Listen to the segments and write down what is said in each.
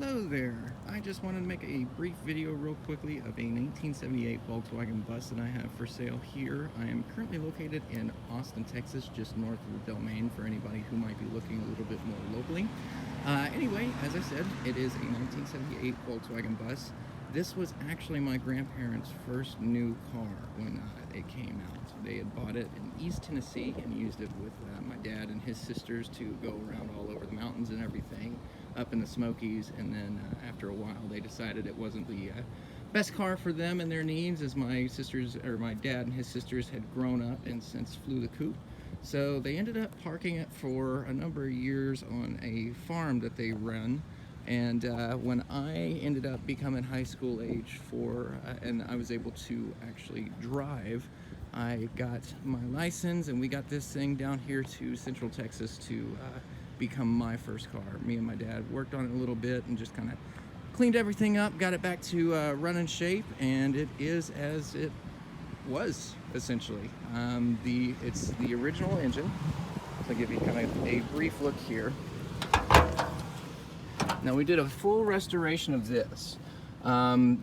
Hello there. I just wanted to make a brief video real quickly of a 1978 Volkswagen bus that I have for sale here. I am currently located in Austin, Texas, just north of the Domain for anybody who might be looking a little bit more locally. Anyway, as I said, it is a 1978 Volkswagen bus. This was actually my grandparents' first new car when it came out. They had bought it in East Tennessee and used it with my dad and his sisters to go around all over the mountains and everything up in the Smokies, and then after a while they decided it wasn't the best car for them and their needs, as my dad and his sisters had grown up and since flew the coop. So they ended up parking it for a number of years on a farm that they run. And when I ended up becoming high school age and I was able to actually drive, I got my license and we got this thing down here to Central Texas to become my first car. Me and my dad worked on it a little bit and just kind of cleaned everything up, got it back to running shape, and it is as it was, essentially. It's the original engine. So I'll give you kind of a brief look here. Now, we did a full restoration of this.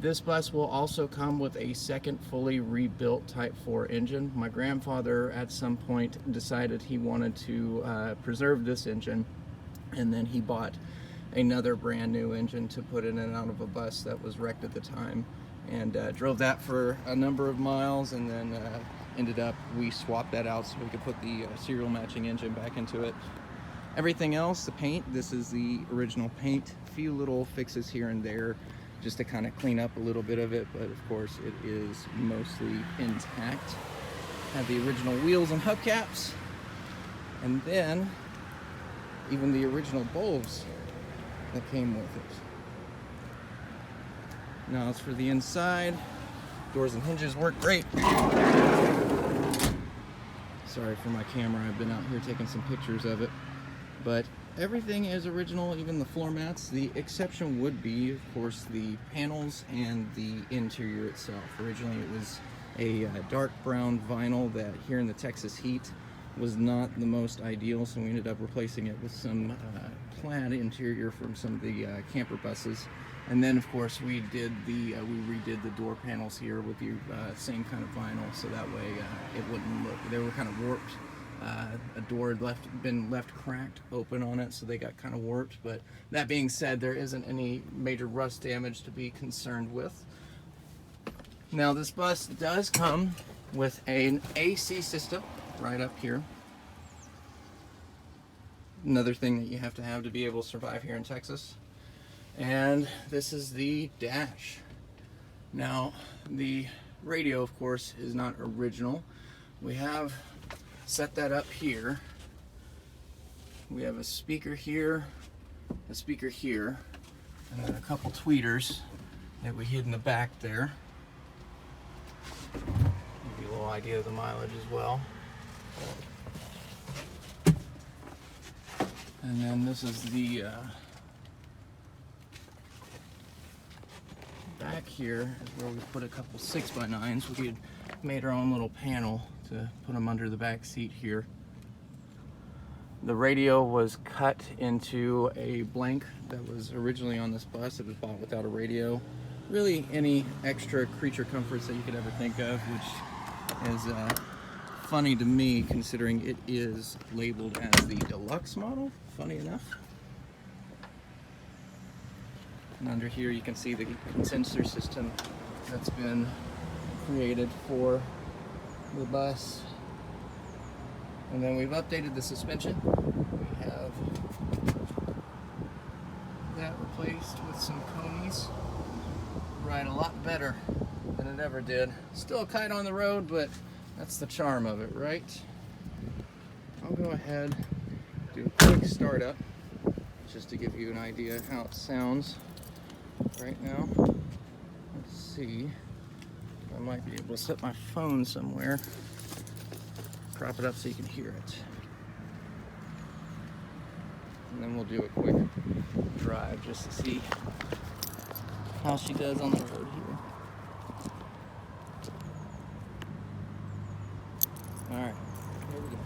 This bus will also come with a second fully rebuilt Type 4 engine. My grandfather at some point decided he wanted to preserve this engine, and then he bought another brand new engine to put in and out of a bus that was wrecked at the time, and drove that for a number of miles, and then we swapped that out so we could put the serial matching engine back into it. Everything else, the paint, this is the original paint. A few little fixes here and there just to kind of clean up a little bit of it, but of course it is mostly intact. Have the original wheels and hubcaps, and then even the original bulbs that came with it. Now as for the inside, doors and hinges work great. Sorry for my camera, I've been out here taking some pictures of it. But everything is original, even the floor mats. The exception would be, of course, the panels and the interior itself. Originally it was a dark brown vinyl that here in the Texas heat was not the most ideal, so we ended up replacing it with some plaid interior from some of the camper buses. And then of course we redid the door panels here with the same kind of vinyl, so that way it wouldn't look, they were kind of warped. A door had been left cracked open on it, so they got kind of warped. But that being said, there isn't any major rust damage to be concerned with. Now this bus does come with an AC system right up here. Another thing that you have to be able to survive here in Texas. And this is the dash. Now the radio, of course, is not original. We have set that up here. We have a speaker here, and then a couple tweeters that we hid in the back there. Give you a little idea of the mileage as well. And then this is the back here is where we put a couple 6x9s. We had made our own little panel to put them under the back seat here. The radio was cut into a blank that was originally on this bus. It was bought without a radio. Really any extra creature comforts that you could ever think of, which is funny to me considering it is labeled as the deluxe model, funny enough. And under here you can see the sensor system that's been created for the bus. And then we've updated the suspension. We have that replaced with some conies. Ride a lot better than it ever did. Still a kite on the road, but that's the charm of it, right? I'll go ahead and do a quick startup just to give you an idea how it sounds right now. Let's see. I might be able to set my phone somewhere, prop it up so you can hear it. And then we'll do a quick drive just to see how she does on the road here. Alright, here we go.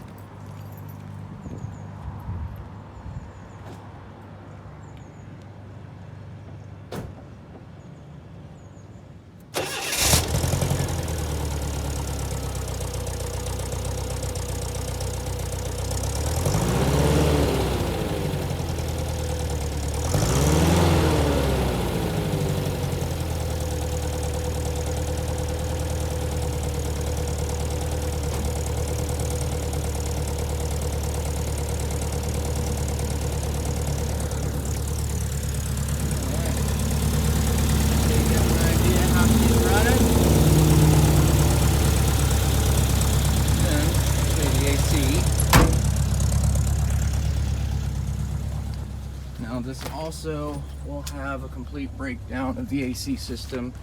also will have a complete breakdown of the AC system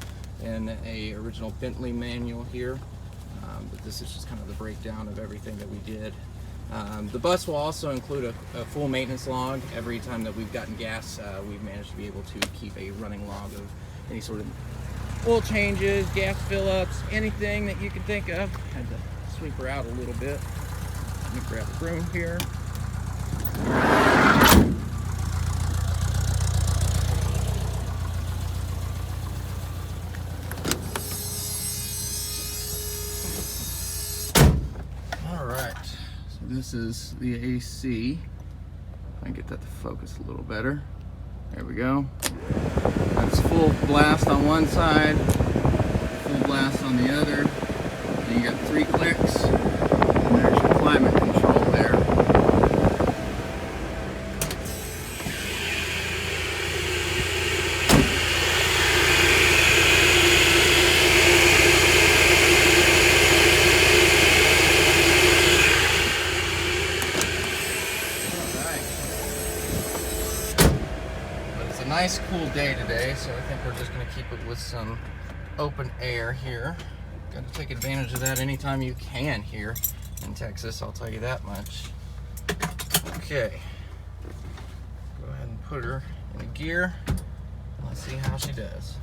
and a original Bentley manual here. But this is just kind of the breakdown of everything that we did. The bus will also include a full maintenance log. Every time that we've gotten gas, we've managed to be able to keep a running log of any sort of oil changes, gas fill-ups, anything that you can think of. Had to sweep her out a little bit. Let me grab a broom here. This is the AC. I get that to focus a little better. There we go. That's full blast on one side, full blast on the other. Then you got 3 clicks, and there's your climate control there. Nice cool day today, so I think we're just going to keep it with some open air here. Got to take advantage of that anytime you can here in Texas, I'll tell you that much. Okay, go ahead and put her in a gear. Let's see how she does.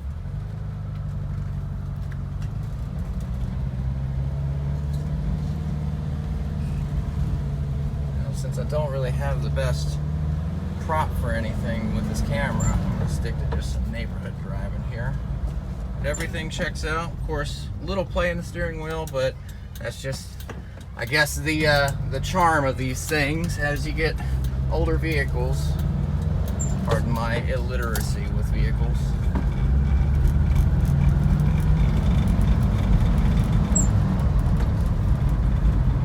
Now, since I don't really have the best prop for anything with this camera, I'm going to stick to just some neighborhood driving here. But everything checks out. Of course, a little play in the steering wheel, but that's just, I guess, the charm of these things as you get older vehicles. Pardon my illiteracy with vehicles.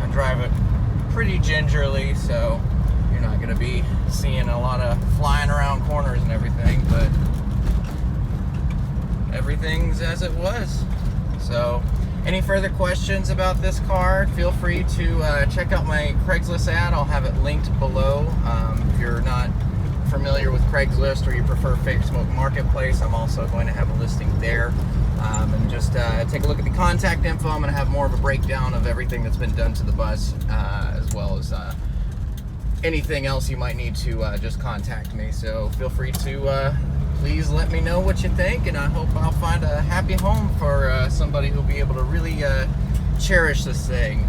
I drive it pretty gingerly, so you're not going to be seeing a lot of flying around corners and everything, but everything's as it was. So any further questions about this car, feel free to check out my Craigslist ad. I'll have it linked below. If you're not familiar with Craigslist or you prefer Facebook Marketplace, I'm also going to have a listing there. And just take a look at the contact info. I'm going to have more of a breakdown of everything that's been done to the bus, as well as anything else you might need to just contact me. So feel free to please let me know what you think, and I hope I'll find a happy home for somebody who'll be able to really cherish this thing.